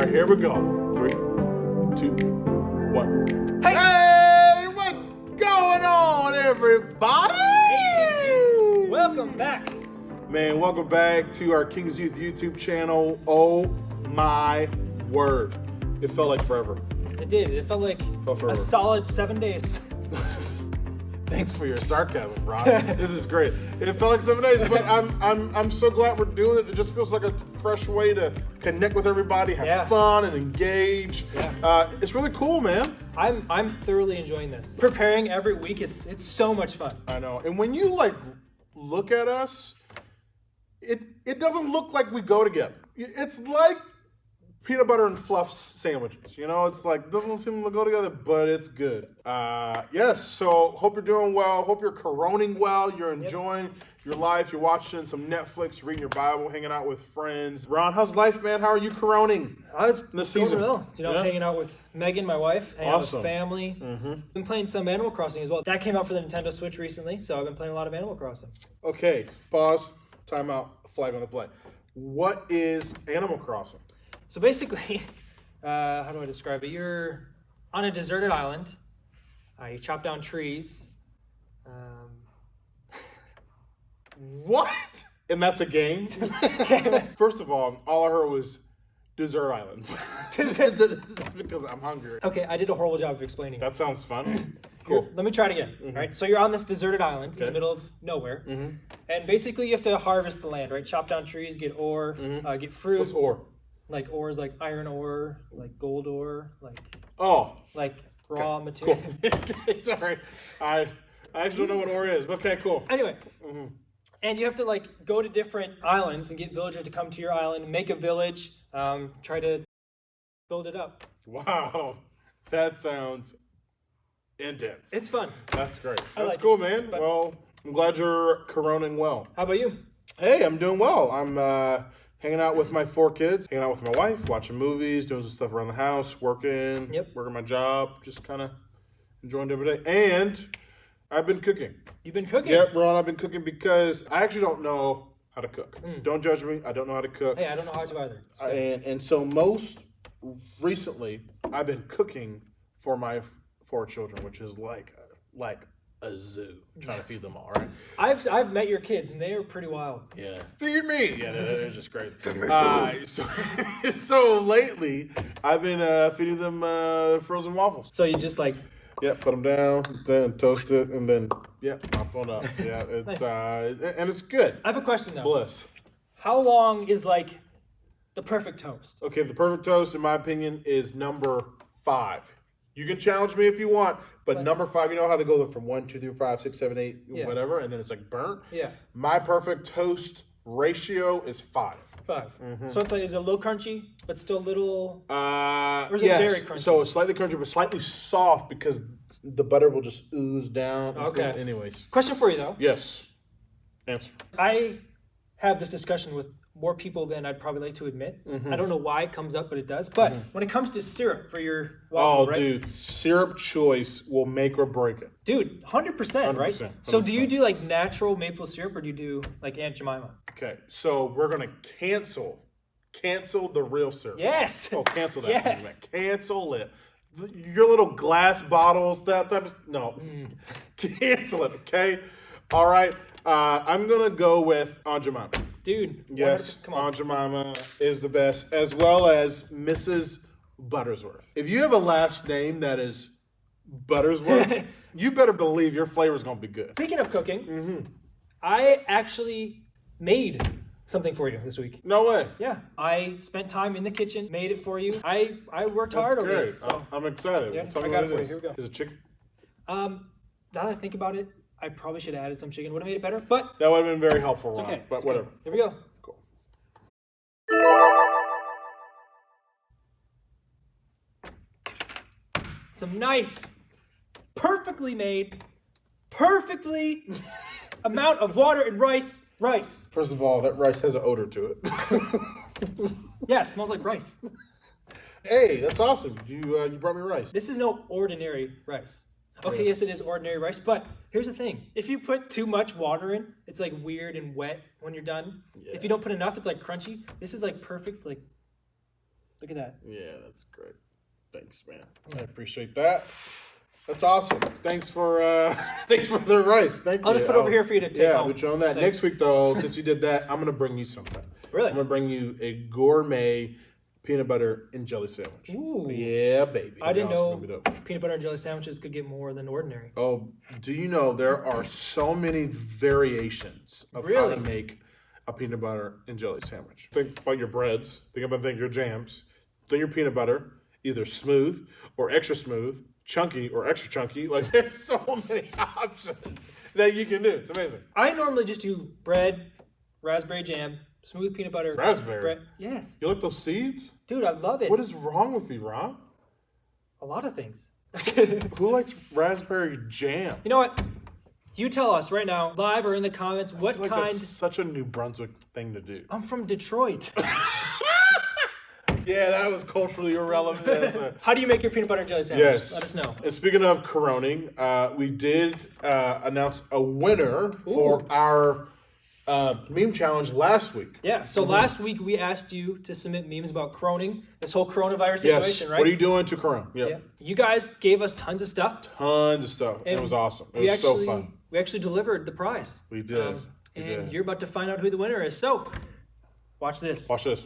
right, here we go. 3, 2, 1. Hey! What's going on, everybody? Hey, Kingsy. Welcome back. Man, welcome back to our King's Youth YouTube channel. Oh my word. It felt like forever. It did. It felt like forever. a solid 7 days. Thanks for your sarcasm, Ron. This is great. It felt like 7 days, but I'm so glad we're doing it. It just feels like a fresh way to connect with everybody, have fun, and engage. Yeah. It's really cool, man. I'm thoroughly enjoying this. Preparing every week, it's so much fun. I know. And when you look at us, it doesn't look like we go together. It's like peanut butter and fluff sandwiches. It's like, doesn't seem to go together, but it's good. Yes, so hope you're doing well. Hope you're coroning well. You're enjoying your life. You're watching some Netflix, reading your Bible, hanging out with friends. Ron, how's life, man? How are you coroning? I was this season? Well. Hanging out with Megan, my wife, hanging out with family. Mm-hmm. Been playing some Animal Crossing as well. That came out for the Nintendo Switch recently, so I've been playing a lot of Animal Crossing. Okay, pause, time out, flag on the play. What is Animal Crossing? So basically, how do I describe it? You're on a deserted island. You chop down trees. What? And that's a game? First of all I heard was desert island. Because I'm hungry. Okay, I did a horrible job of explaining. That sounds fun. Cool. Let me try it again. Mm-hmm. Right, so you're on this deserted island in the middle of nowhere, and basically you have to harvest the land. Right, chop down trees, get ore, get fruit. What's ore? Like ores, like iron ore, like gold ore, like raw material. Cool. Sorry, I actually don't know what ore is. But okay, cool. Anyway, and you have to go to different islands and get villagers to come to your island, make a village, try to build it up. Wow, that sounds intense. It's fun. That's great. That's cool, man. Well, I'm glad you're coroning well. How about you? Hey, I'm doing well. I'm hanging out with my 4 kids, hanging out with my wife, watching movies, doing some stuff around the house, working my job, just kind of enjoying every day. And I've been cooking. You've been cooking? Yep, Ron, I've been cooking because I actually don't know how to cook. Don't judge me. I don't know how to cook. Hey, I don't know how to either. And so most recently, I've been cooking for my 4 children, which is like a zoo, trying to feed them all, right? I've met your kids, and they are pretty wild. Yeah. Feed me! Yeah, they're just great. So lately, I've been feeding them frozen waffles. So you just put them down, then toast it, and then, pop on up. Yeah, it's, nice. And it's good. I have a question, though. Bliss. How long is, the perfect toast? Okay, the perfect toast, in my opinion, is number 5. You can challenge me if you want, but number 5, you know how they go from 1, 2, 3, 5, 6, 7, 8, whatever, and then it's burnt? Yeah. My perfect toast ratio is 5. 5. So it's is it low crunchy, but still little? Or is it very crunchy? So it's slightly crunchy, but slightly soft because the butter will just ooze down. Okay. Anyways. Question for you, though. Yes. Answer. I have this discussion with more people than I'd probably like to admit. I don't know why it comes up, but it does. But when it comes to syrup for your waffle, right? Dude, syrup choice will make or break it. Dude, 100%, right? 100%. So do you do natural maple syrup, or do you do Aunt Jemima? Okay, so we're gonna cancel the real syrup. Yes. Oh, cancel that. Yes. Cancel it. Your little glass bottles, that type of cancel it. Okay. All right. I'm gonna go with Aunt Jemima. Dude, yes, come on. Aunt Jemima is the best, as well as Mrs. Buttersworth. If you have a last name that is Buttersworth, you better believe your flavor is going to be good. Speaking of cooking, I actually made something for you this week. No way. Yeah, I spent time in the kitchen, made it for you. I worked hard over this. So. I'm excited. Yeah, I got it for you. Here we go. Is it chicken? Now that I think about it, I probably should have added some chicken. Would have made it better, but that would have been very helpful. It's okay. But whatever. Here we go. Cool. Some nice, perfectly made, perfectly amount of water and rice. First of all, that rice has an odor to it. Yeah, it smells like rice. Hey, that's awesome. You brought me rice. This is no ordinary rice. Okay, yes, it is ordinary rice, but here's the thing. If you put too much water in, it's weird and wet when you're done. Yeah. If you don't put enough, it's crunchy. This is perfect, Look at that. Yeah, that's great. Thanks, man. I appreciate that. That's awesome. Thanks for the rice. Thank you. I'll just put it over here for you to take Yeah, home. we're showing that. Next week, though, since you did that, I'm going to bring you something. Really? I'm going to bring you a gourmet peanut butter and jelly sandwich. Ooh. Yeah, baby. I didn't know Gonna be dope. peanut butter and jelly sandwiches could get more than ordinary. Oh, do you know there are so many variations of how Really? to make a peanut butter and jelly sandwich? Think about your breads. Think about your jams. Think your peanut butter, either smooth or extra smooth, chunky or extra chunky. Like, there's so many options that you can do. It's amazing. I normally just do bread, raspberry jam, smooth peanut butter. Raspberry? Bread. Yes. You like those seeds? Dude, I love it. What is wrong with you, Rob? A lot of things. Who likes raspberry jam? You know what? You tell us right now, live or in the comments, what I feel like kind. that's such a New Brunswick thing to do. I'm from Detroit. Yeah, that was culturally irrelevant. How do you make your peanut butter and jelly sandwich? Yes. Let us know. And speaking of coroning, we did announce a winner for our meme challenge last week. Yeah, so last week we asked you to submit memes about croning, this whole coronavirus situation, right? What are you doing to corone? Yep. Yeah. You guys gave us tons of stuff. Tons of stuff. And it was awesome. It was so fun. We actually delivered the prize. We did. We and did. you're about to find out who the winner is. So, watch this. Watch this.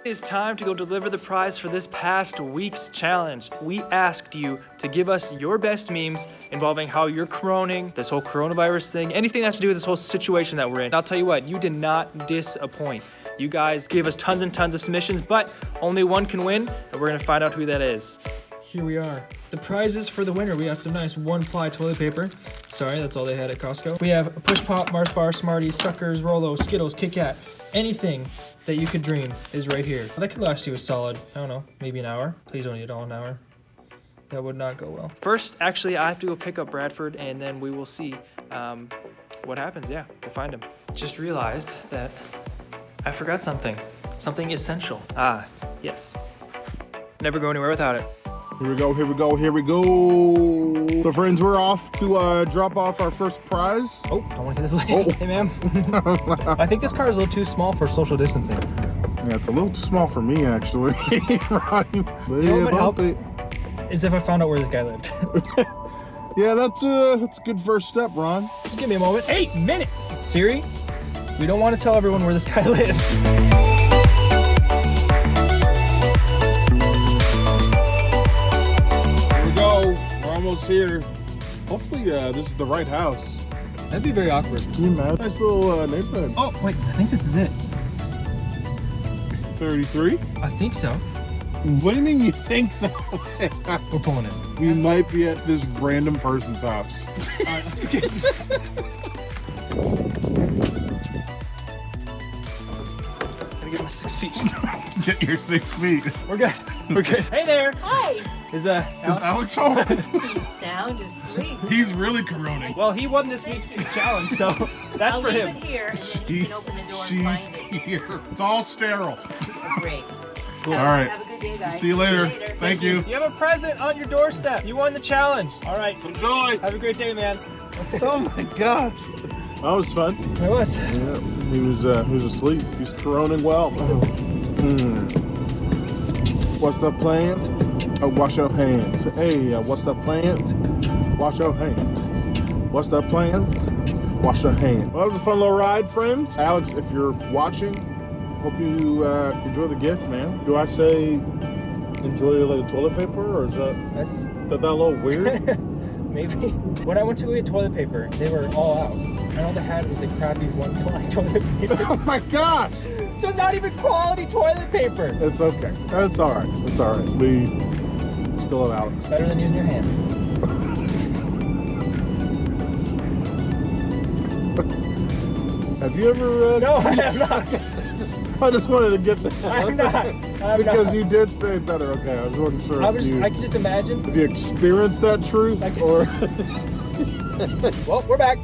It's time to go deliver the prize for this past week's challenge. We asked you to give us your best memes involving how you're coroning, this whole coronavirus thing, anything that has to do with this whole situation that we're in. And I'll tell you what, you did not disappoint. You guys gave us tons and tons of submissions, but only one can win, and we're gonna find out who that is. Here we are. The prizes for the winner. We got some nice one-ply toilet paper. Sorry, that's all they had at Costco. We have Push Pop, Mars Bar, Smarties, Suckers, Rolo, Skittles, Kit Kat. Anything that you could dream is right here. That could last you a solid, I don't know, maybe an hour. Please don't eat all an hour. That would not go well. First, actually, I have to go pick up Bradford, and then we will see what happens. Yeah, we'll find him. Just realized that I forgot something. Something essential. Ah, yes. Never go anywhere without it. Here we go, here we go, here we go. So friends, we're off to drop off our first prize. Oh, don't want to hit this lady. Hey, ma'am. I think this car is a little too small for social distancing. Yeah, it's a little too small for me, actually. Ronnie, You know what would help is if I found out where this guy lived. Yeah, that's a good first step, Ron. Just give me a moment. 8 minutes! Siri, we don't want to tell everyone where this guy lives. We're almost here. Hopefully, this is the right house. That'd be very awkward. Can you imagine? Nice little neighborhood. Oh, wait, I think this is it. 33? I think so. What do you mean you think so? We're pulling it. We might be at this random person's house. All right, let's get Gotta get my 6 feet. Get your 6 feet. We're good. We're good. Hey there. Hi. Is Is Alex home? You sound asleep. He's really coroning. Well, he won this week's challenge, so that's I'll for leave him. it here, and then you can open the door and She's find it. here. It's all sterile. Great. Cool. All right. Have a good day, guys. See you later. Thank you. You have a present on your doorstep. You won the challenge. All right. Enjoy. Have a great day, man. Oh my gosh. That was fun. It was. Yeah, he was asleep. He's coroning well. What's the plans? Wash your hands. Hey, what's the plans? Wash your hands. What's the plans? Wash your hands. Well, that was a fun little ride, friends. Alex, if you're watching, hope you enjoy the gift, man. Do I say enjoy like the toilet paper, or is that a little weird? Maybe. When I went to get toilet paper, they were all out. And all they had was the crappy one-ply toilet paper. Oh my gosh! So it's not even quality toilet paper. It's okay. That's all right. It's all right. We still have Alex. Better than using your hands. Have you ever? No, I have not. I just wanted to get that. I'm not. Because you did say better. Okay, I wasn't sure. I if could just imagine. you experienced that truth, or Well, we're back.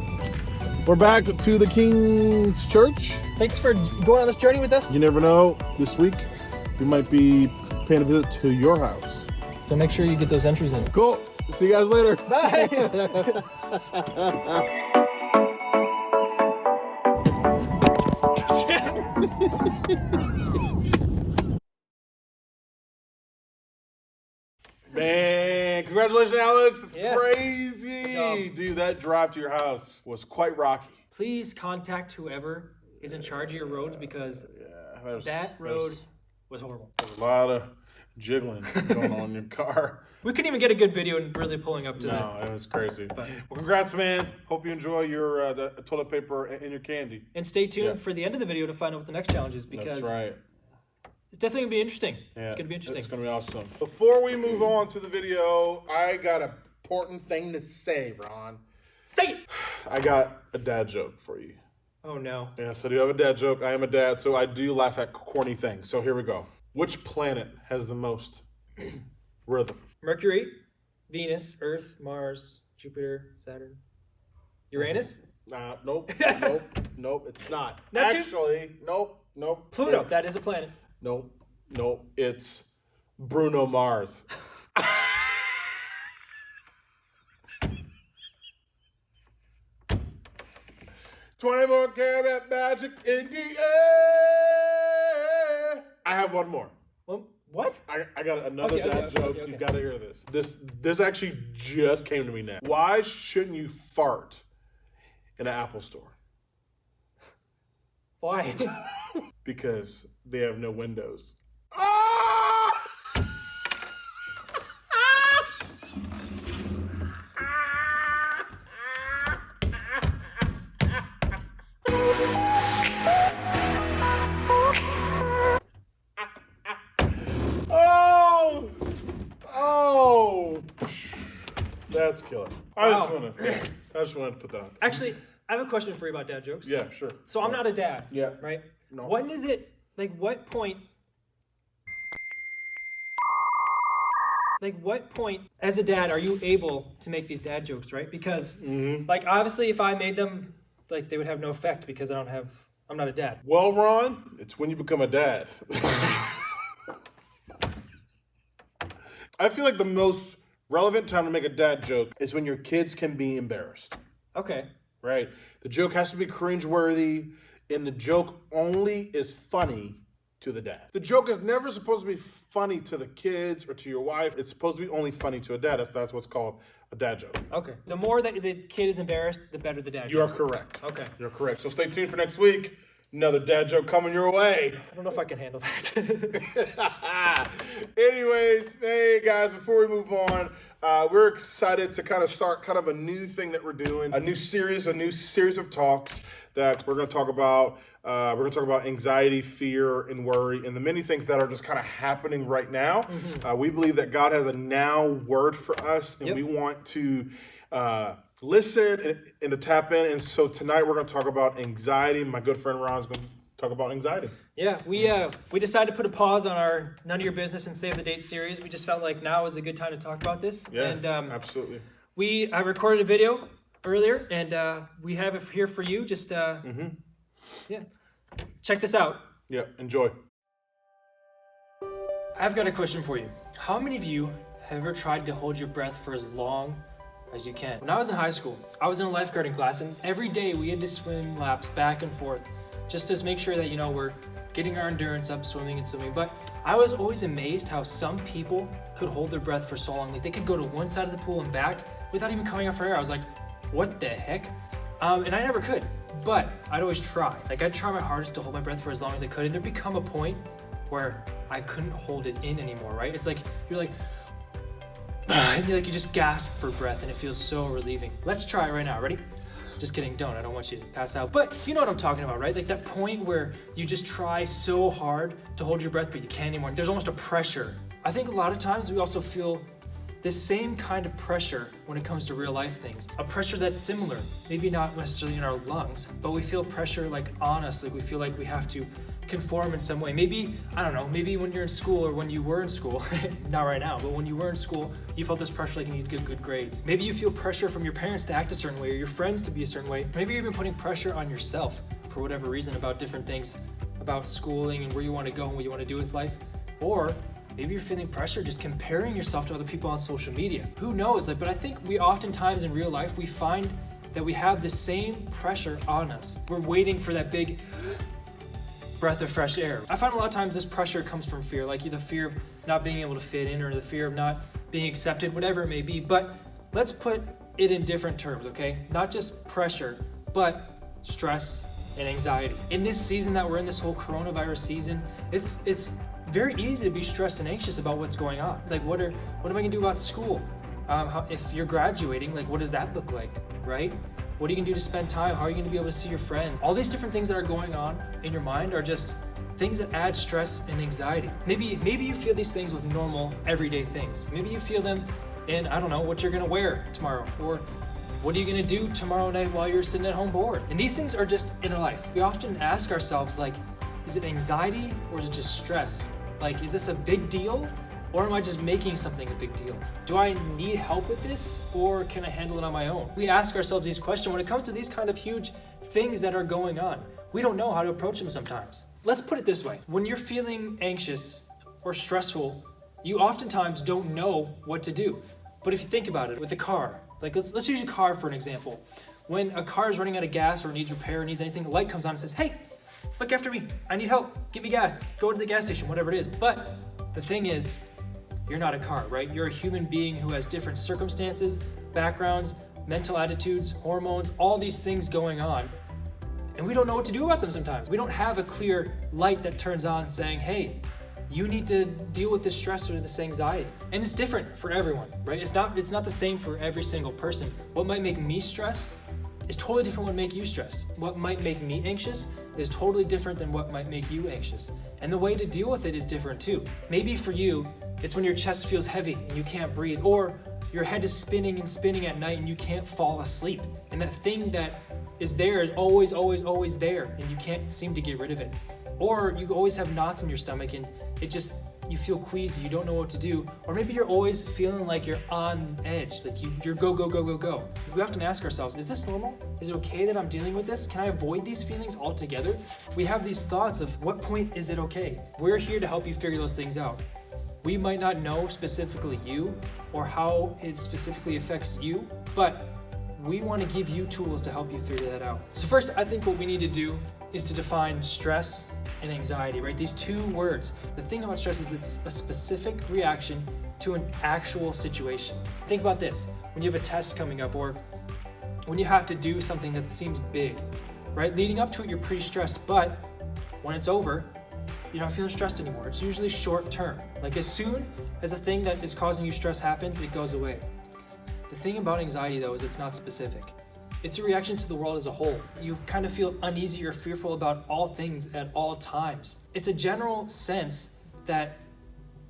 we're back to the King's Church. Thanks for going on this journey with us. You never know. This week, we might be paying a visit to your house. So make sure you get those entries in. Cool. See you guys later. Bye. Alex. It's Yes. crazy. Good job. Dude, that drive to your house was quite rocky. Please contact whoever is in charge of your roads because that road was horrible. There's a lot of jiggling going on in your car. We couldn't even get a good video and really pulling up to No, it was crazy. But- Well, congrats, man. Hope you enjoy your the toilet paper and your candy. And stay tuned Yeah. for the end of the video to find out what the next challenge is because That's right. it's definitely going to be interesting. Yeah, It's going to be interesting. It's going to be awesome. Before we move on to the video, I got an important thing to say, Ron. Say it! I got a dad joke for you. Oh, no. Yes, I do have a dad joke. I am a dad, so I do laugh at corny things. So here we go. Which planet has the most rhythm? Mercury, Venus, Earth, Mars, Jupiter, Saturn, Uranus, Nope, nope, it's not. Neptune? Actually, nope. Pluto. It's- That is a planet. Nope, it's Bruno Mars. 24 karat magic in the air. I have one more. Well, what? I got another Okay, dad okay, joke. okay. You got to hear this. This actually just came to me now. Why shouldn't you fart in an Apple store? Why? Because they have no windows. Oh, that's killer. I just Wow. wanted to put that on. Actually, I have a question for you about dad jokes. Yeah, sure. So I'm not a dad. Yeah. Right? No. When is it, what point as a dad are you able to make these dad jokes, right? Because obviously if I made them, they would have no effect because I'm not a dad. Well, Ron, it's when you become a dad. I feel like the most relevant time to make a dad joke is when your kids can be embarrassed. Okay. Right? The joke has to be cringeworthy, and the joke only is funny to the dad. The joke is never supposed to be funny to the kids or to your wife. It's supposed to be only funny to a dad. That's what's called a dad joke. Okay. The more that the kid is embarrassed, the better the dad You are joke. correct. Okay. You're correct. So stay tuned for next week. Another dad joke coming your way. I don't know if I can handle that. Anyways, hey guys, before we move on, we're excited to kind of start kind of a new thing that we're doing, a new series of talks that we're going to talk about. We're going to talk about anxiety, fear, and worry, and the many things that are just kind of happening right now. We believe that God has a now word for us, and we want to listen and to tap in. And so tonight we're going to talk about anxiety. My good friend Ron is going to talk about anxiety. Yeah, we decided to put a pause on our None of Your Business and Save the Date series. We just felt like now is a good time to talk about this. Yeah, and, absolutely. I recorded a video earlier, and we have it here for you. Just check this out. Yeah, enjoy. I've got a question for you. How many of you have ever tried to hold your breath for as long as you can? When I was in high school, I was in a lifeguarding class, and every day we had to swim laps back and forth just to make sure that, we're getting our endurance up, swimming and swimming. But I was always amazed how some people could hold their breath for so long. Like they could go to one side of the pool and back without even coming up for air. I was like, what the heck? And I never could, but I'd always try. I'd try my hardest to hold my breath for as long as I could. And there'd become a point where I couldn't hold it in anymore, right? It's like, you're like, and you just gasp for breath and it feels so relieving. Let's try it right now, ready? Just kidding, don't. I don't want you to pass out. But you know what I'm talking about, right? That point where you just try so hard to hold your breath, but you can't anymore. There's almost a pressure. I think a lot of times we also feel this same kind of pressure when it comes to real life things. A pressure that's similar, maybe not necessarily in our lungs, but we feel pressure on us, we feel like we have to conform in some way. Maybe, I don't know, maybe when you're in school or when you were in school, not right now, but when you were in school, you felt this pressure you need to get good grades. Maybe you feel pressure from your parents to act a certain way or your friends to be a certain way. Maybe you're even putting pressure on yourself for whatever reason about different things, about schooling and where you want to go and what you want to do with life. Or maybe you're feeling pressure just comparing yourself to other people on social media. Who knows? But I think we oftentimes in real life, we find that we have the same pressure on us. We're waiting for that big breath of fresh air. I find a lot of times this pressure comes from fear, the fear of not being able to fit in or the fear of not being accepted, whatever it may be. But let's put it in different terms, okay? Not just pressure, but stress and anxiety. In this season that we're in, this whole coronavirus season, it's very easy to be stressed and anxious about what's going on. Like, what am I gonna do about school? If you're graduating, like, what does that look like, right? What are you gonna do to spend time? How are you gonna be able to see your friends? All these different things that are going on in your mind are just things that add stress and anxiety. Maybe you feel these things with normal, everyday things. Maybe you feel them in, I don't know, what you're gonna wear tomorrow, or what are you gonna do tomorrow night while you're sitting at home bored? And these things are just in our life. We often ask ourselves, like, is it anxiety or is it just stress? Like, is this a big deal? Or am I just making something a big deal? Do I need help with this, or can I handle it on my own? We ask ourselves these questions when it comes to these kind of huge things that are going on. We don't know how to approach them sometimes. Let's put it this way. When you're feeling anxious or stressful, you oftentimes don't know what to do. But if you think about it, with a car, like let's use a car for an example. When a car is running out of gas or needs repair or needs anything, the light comes on and says, hey, look after me. I need help. Give me gas. Go to the gas station, whatever it is. But the thing is, you're not a car, right? You're a human being who has different circumstances, backgrounds, mental attitudes, hormones, all these things going on. And we don't know what to do about them sometimes. We don't have a clear light that turns on saying, hey, you need to deal with this stress or this anxiety. And it's different for everyone, right? It's not the same for every single person. What might make me stressed is totally different what make you stressed. What might make me anxious is totally different than what might make you anxious. And the way to deal with it is different too. Maybe for you, it's when your chest feels heavy and you can't breathe, or your head is spinning and spinning at night and you can't fall asleep. And that thing that is there is always, always, always there, and you can't seem to get rid of it. Or you always have knots in your stomach and you feel queasy, you don't know what to do. Or maybe you're always feeling like you're on edge, like you're go, go, go, go, go. We often ask ourselves, is this normal? Is it okay that I'm dealing with this? Can I avoid these feelings altogether? We have these thoughts of what point is it okay? We're here to help you figure those things out. We might not know specifically you or how it specifically affects you, but we want to give you tools to help you figure that out. So first, I think what we need to do is to define stress and anxiety, right? These two words. The thing about stress is it's a specific reaction to an actual situation. Think about this. When you have a test coming up, or when you have to do something that seems big, right? Leading up to it, you're pretty stressed, but when it's over, you're not feeling stressed anymore. It's usually short term. Like, as soon as the thing that is causing you stress happens, it goes away. The thing about anxiety, though, is it's not specific. It's a reaction to the world as a whole. You kind of feel uneasy or fearful about all things at all times. It's a general sense that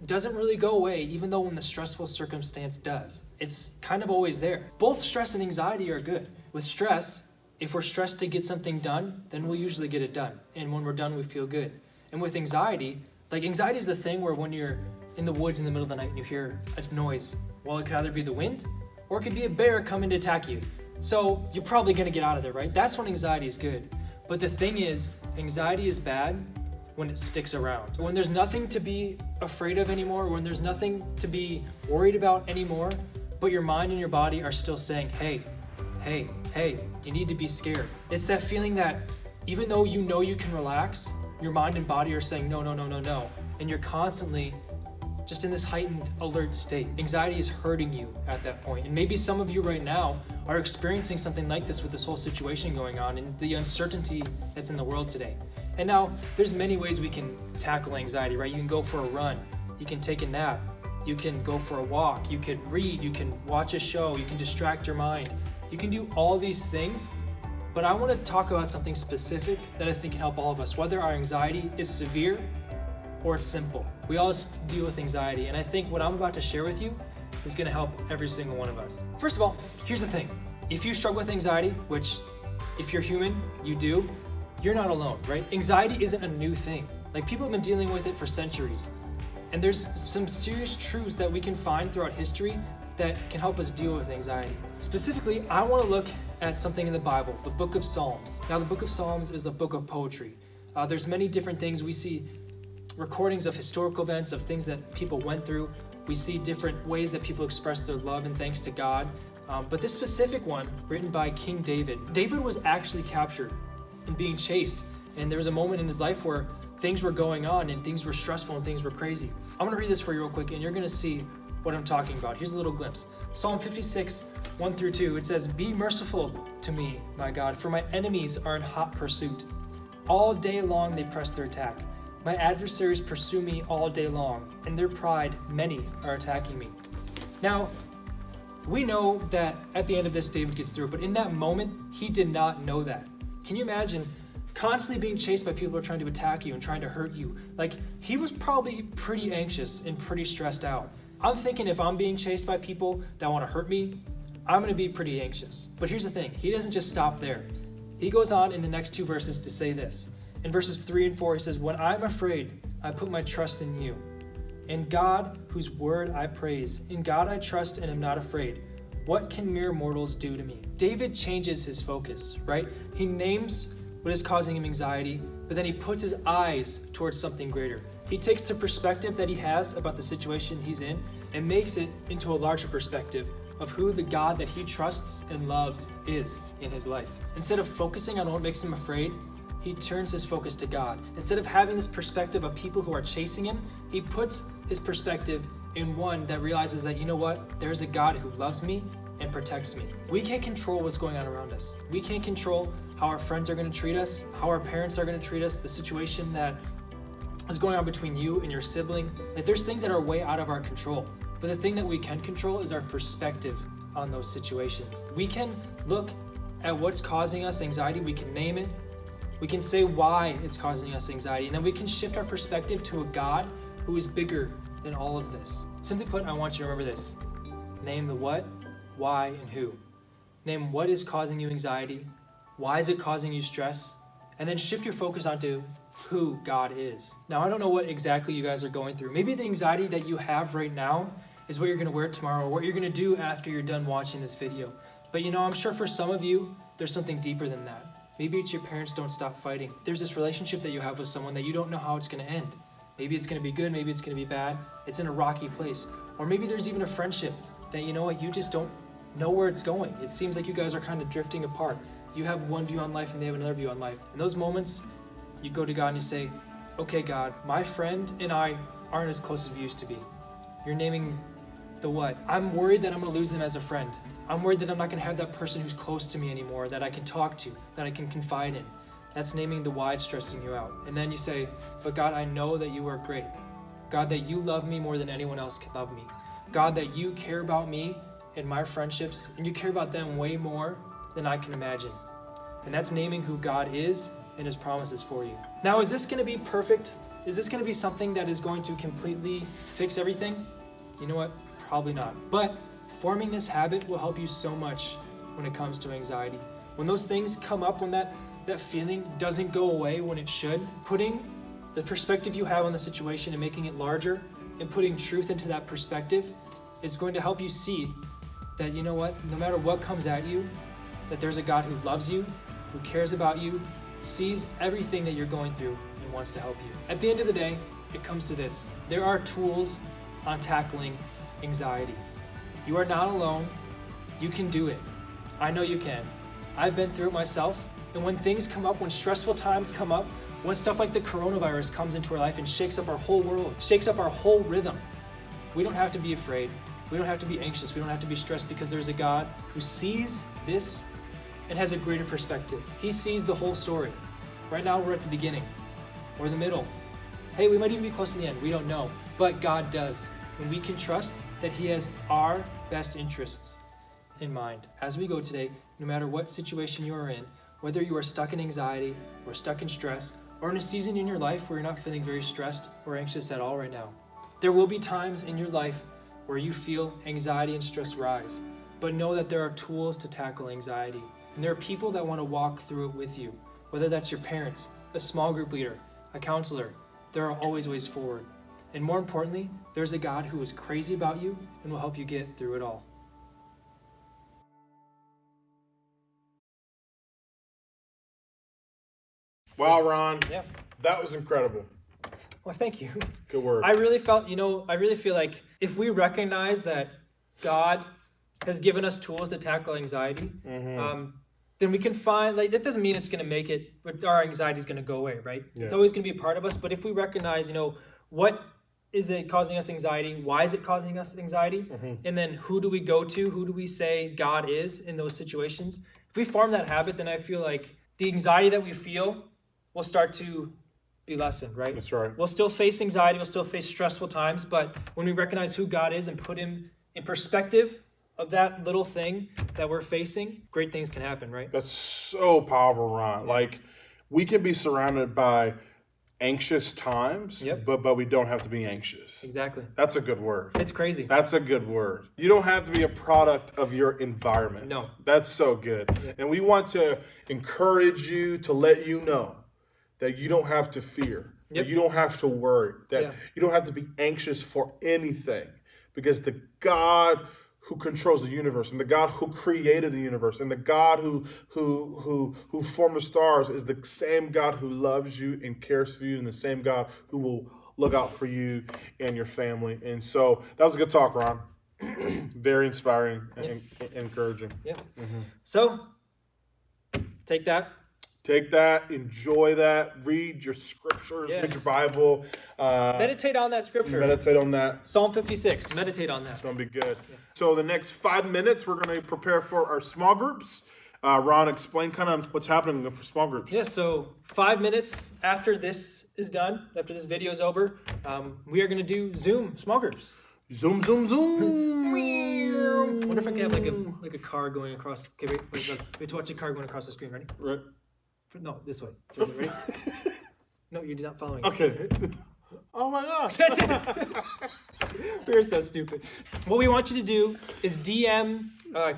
doesn't really go away, even though when the stressful circumstance does. It's kind of always there. Both stress and anxiety are good. With stress, if we're stressed to get something done, then we'll usually get it done. And when we're done, we feel good. And with anxiety, like, anxiety is the thing where when you're in the woods in the middle of the night and you hear a noise, well, it could either be the wind or it could be a bear coming to attack you. So you're probably gonna get out of there, right? That's when anxiety is good. But the thing is, anxiety is bad when it sticks around. When there's nothing to be afraid of anymore, when there's nothing to be worried about anymore, but your mind and your body are still saying, hey, you need to be scared. It's that feeling that even though you know you can relax, your mind and body are saying, no. And you're constantly just in this heightened alert state. Anxiety is hurting you at that point. And maybe some of you right now are experiencing something like this with this whole situation going on and the uncertainty that's in the world today. And now there's many ways we can tackle anxiety, right? You can go for a run, you can take a nap, you can go for a walk, you can read, you can watch a show, you can distract your mind. You can do all these things, but I want to talk about something specific that I think can help all of us, whether our anxiety is severe or it's simple. We all deal with anxiety, and I think what I'm about to share with you is going to help every single one of us. First of all, here's the thing. If you struggle with anxiety, which if you're human, you do, you're not alone, right? Anxiety isn't a new thing. Like, people have been dealing with it for centuries. And there's some serious truths that we can find throughout history that can help us deal with anxiety. Specifically, I want to look at something in the Bible, the book of Psalms. Now, the book of Psalms is a book of poetry. There's many different things. We see recordings of historical events, of things that people went through. We see different ways that people express their love and thanks to God. But this specific one, written by King David, David was actually captured and being chased. And there was a moment in his life where things were going on and things were stressful and things were crazy. I'm gonna read this for you real quick, and you're gonna see what I'm talking about. Here's a little glimpse. Psalm 56, 1 through 2, it says, "Be merciful to me, my God, for my enemies are in hot pursuit. All day long they press their attack. My adversaries pursue me all day long. In their pride, many are attacking me." Now, we know that at the end of this, David gets through, but in that moment, he did not know that. Can you imagine constantly being chased by people who are trying to attack you and trying to hurt you? Like, he was probably pretty anxious and pretty stressed out. I'm thinking if I'm being chased by people that want to hurt me, I'm going to be pretty anxious. But here's the thing, he doesn't just stop there. He goes on in the next two verses to say this. In verses 3 and 4, he says, "When I'm afraid, I put my trust in you. In God, whose word I praise. In God I trust and am not afraid. What can mere mortals do to me?" David changes his focus, right? He names what is causing him anxiety, but then he puts his eyes towards something greater. He takes the perspective that he has about the situation he's in and makes it into a larger perspective of who the God that he trusts and loves is in his life. Instead of focusing on what makes him afraid, he turns his focus to God. Instead of having this perspective of people who are chasing him, he puts his perspective in one that realizes that, you know what, there's a God who loves me and protects me. We can't control what's going on around us. We can't control how our friends are going to treat us, how our parents are going to treat us, the situation that is going on between you and your sibling. Like, there's things that are way out of our control. But the thing that we can control is our perspective on those situations. We can look at what's causing us anxiety, we can name it, we can say why it's causing us anxiety, and then we can shift our perspective to a God who is bigger than all of this. Simply put, I want you to remember this. Name the what, why, and who. Name what is causing you anxiety, why is it causing you stress, and then shift your focus onto who God is. Now, I don't know what exactly you guys are going through. Maybe the anxiety that you have right now is what you're gonna wear tomorrow, or what you're gonna do after you're done watching this video. But you know, I'm sure for some of you, there's something deeper than that. Maybe it's your parents don't stop fighting. There's this relationship that you have with someone that you don't know how it's gonna end. Maybe it's gonna be good, maybe it's gonna be bad. It's in a rocky place. Or maybe there's even a friendship that, you know what, you just don't know where it's going. It seems like you guys are kind of drifting apart. You have one view on life and they have another view on life. In those moments, you go to God and you say, okay, God, my friend and I aren't as close as we used to be. You're naming the what. I'm worried that I'm gonna lose them as a friend. I'm worried that I'm not gonna have that person who's close to me anymore, that I can talk to, that I can confide in. That's naming the why it's stressing you out. And then you say, but God, I know that you are great. God, that you love me more than anyone else can love me. God, that you care about me and my friendships, and you care about them way more than I can imagine. And that's naming who God is and his promises for you. Now, is this gonna be perfect? Is this gonna be something that is going to completely fix everything? You know what? Probably not. But forming this habit will help you so much when it comes to anxiety. When those things come up, when that feeling doesn't go away when it should, putting the perspective you have on the situation and making it larger and putting truth into that perspective is going to help you see that, you know what, no matter what comes at you, that there's a God who loves you, who cares about you, sees everything that you're going through and wants to help you. At the end of the day, it comes to this. There are tools on tackling anxiety. You are not alone. You can do it. I know you can. I've been through it myself. And when things come up, when stressful times come up, when stuff like the coronavirus comes into our life and shakes up our whole world, shakes up our whole rhythm, we don't have to be afraid. We don't have to be anxious. We don't have to be stressed, because there's a God who sees this and has a greater perspective. He sees the whole story. Right now we're at the beginning or the middle. Hey, we might even be close to the end. We don't know, but God does. And we can trust that he has our best interests in mind. As we go today, no matter what situation you are in, whether you are stuck in anxiety or stuck in stress, or in a season in your life where you're not feeling very stressed or anxious at all right now, there will be times in your life where you feel anxiety and stress rise. But know that there are tools to tackle anxiety. And there are people that want to walk through it with you. Whether that's your parents, a small group leader, a counselor, there are always ways forward. And more importantly, there's a God who is crazy about you and will help you get through it all. Wow, Ron. Yeah. That was incredible. Well, thank you. Good work. I really feel like if we recognize that God has given us tools to tackle anxiety, then we can find, like, that doesn't mean it's going to make it, but our anxiety is going to go away, right? Yeah. It's always going to be a part of us. But if we recognize, what is it causing us anxiety? Why is it causing us anxiety? And then who do we go to? Who do we say God is in those situations? If we form that habit, then I feel like the anxiety that we feel will start to be lessened, right? That's right. We'll still face anxiety. We'll still face stressful times. But when we recognize who God is and put him in perspective of that little thing that we're facing, great things can happen, right? That's so powerful, Ron. Like, we can be surrounded by anxious times, but we don't have to be anxious. Exactly. That's a good word. It's crazy. That's a good word. You don't have to be a product of your environment. No. That's so good. Yeah. And we want to encourage you, to let you know that you don't have to fear, that you don't have to worry, that you don't have to be anxious for anything, because the God who controls the universe, and the God who created the universe, and the God who formed the stars is the same God who loves you and cares for you, and the same God who will look out for you and your family. And so that was a good talk, Ron. Very inspiring and encouraging. Yeah. So take that. Take that, enjoy that, read your scriptures, read your Bible. Meditate on that scripture. Meditate on that. Psalm 56, meditate on that. It's going to be good. Yeah. So the next 5 minutes, we're going to prepare for our small groups. Ron, explain kind of what's happening for small groups. Yeah, so 5 minutes after this is done, after this video is over, we are going to do Zoom small groups. Zoom, zoom, zoom. I wonder if I can have like a car going across. Okay, wait to watch a car going across the screen. Ready? Right. No, this way. Seriously, ready? No, you did not follow me. Okay. Oh my gosh. We're so stupid. What we want you to do is DM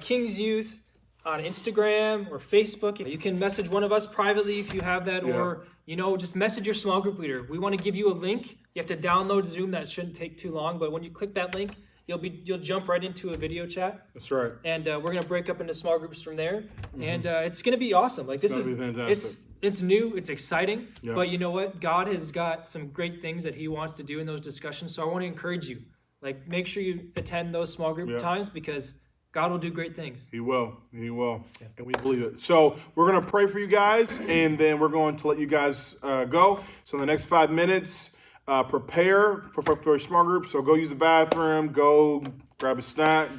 King's Youth on Instagram or Facebook. You can message one of us privately if you have that, or just message your small group leader. We want to give you a link. You have to download Zoom. That shouldn't take too long, but when you click that link, you'll jump right into a video chat. That's right. And we're gonna break up into small groups from there, and it's gonna be awesome. Like it's fantastic. It's new, it's exciting, but you know what? God has got some great things that He wants to do in those discussions. So I want to encourage you, like, make sure you attend those small group times, because God will do great things. He will, and we believe it. So we're gonna pray for you guys, and then we're going to let you guys go. So in the next 5 minutes. Prepare for a small group. So go use the bathroom, go grab a snack,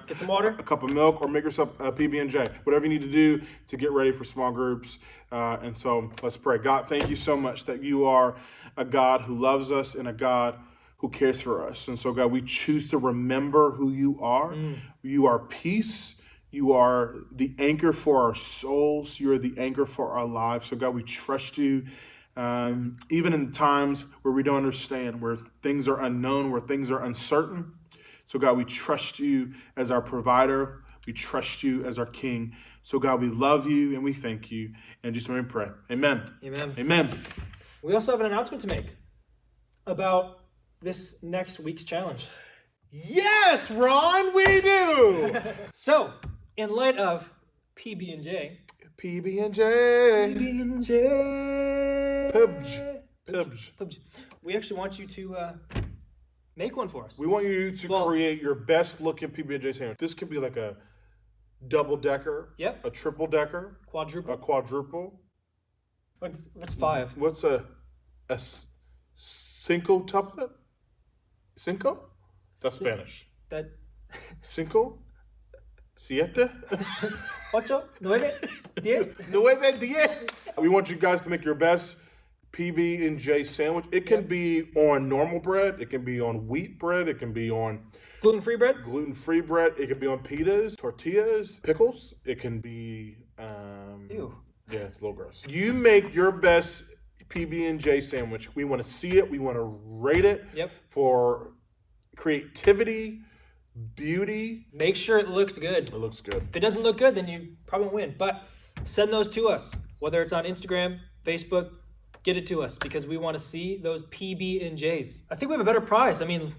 get some water, a cup of milk, or make yourself a PB&J. Whatever you need to do to get ready for small groups. And so let's pray. God, thank you so much that you are a God who loves us and a God who cares for us. And so, God, we choose to remember who you are. You are peace. You are the anchor for our souls. You are the anchor for our lives. So, God, we trust you. Even in times where we don't understand, where things are unknown, where things are uncertain. So God, we trust you as our provider. We trust you as our King. So God, we love you and we thank you. And just let me pray. Amen. Amen. Amen. We also have an announcement to make about this next week's challenge. Yes, Ron, we do. So, in light of PB&J. PB&J. PB&J. We actually want you to make one for us. We want you to create your best looking PB&J sandwich. This could be like a double decker. Yep. A triple decker. Quadruple. A quadruple. What's 5? What's a cinco-tuplet? Cinco? That's Spanish. That. Cinco? Siete? 8, 9, 10. 9, 10. We want you guys to make your best PB&J sandwich. It can be on normal bread. It can be on wheat bread. It can be on gluten-free bread. Gluten-free bread. It can be on pitas, tortillas, pickles. It can be Ew. Yeah, it's a little gross. You make your best PB&J sandwich. We want to see it. We want to rate it for creativity, beauty. Make sure it looks good. It looks good. If it doesn't look good, then you probably won't win. But send those to us, whether it's on Instagram, Facebook. Get it to us, because we want to see those PB&Js. I think we have a better prize. I mean,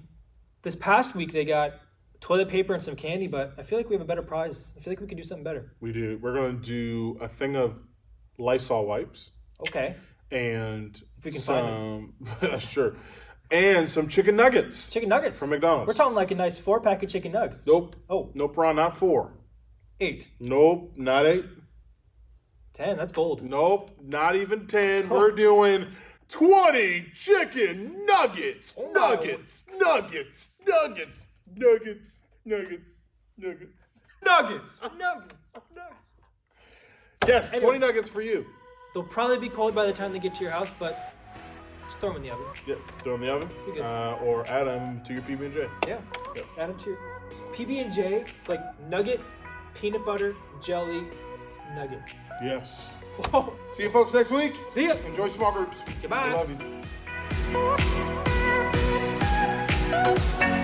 this past week they got toilet paper and some candy, but I feel like we have a better prize. I feel like we could do something better. We do. We're going to do a thing of Lysol wipes. Okay. And if we can find them. Sure. And some chicken nuggets. Chicken nuggets. From McDonald's. We're talking like a nice 4-pack of chicken nuggets. Nope. Oh. Nope, Ron, not 4. 8. Nope, not 8. 10, that's bold. Nope, not even 10. We're doing 20 chicken nuggets. Oh. Nuggets. Nuggets. Nuggets. Nuggets. Nuggets. Nuggets. Nuggets. Yes, Anyway. 20 nuggets for you. They'll probably be cold by the time they get to your house, but just throw them in the oven. Yep, throw in the oven. Be good. Or add them to your PB&J. Yeah. Yep. Add them to your PB&J, like nugget, peanut butter, jelly, nugget. Yes. Whoa. See you folks next week. See ya. Enjoy small groups. Goodbye. I love you.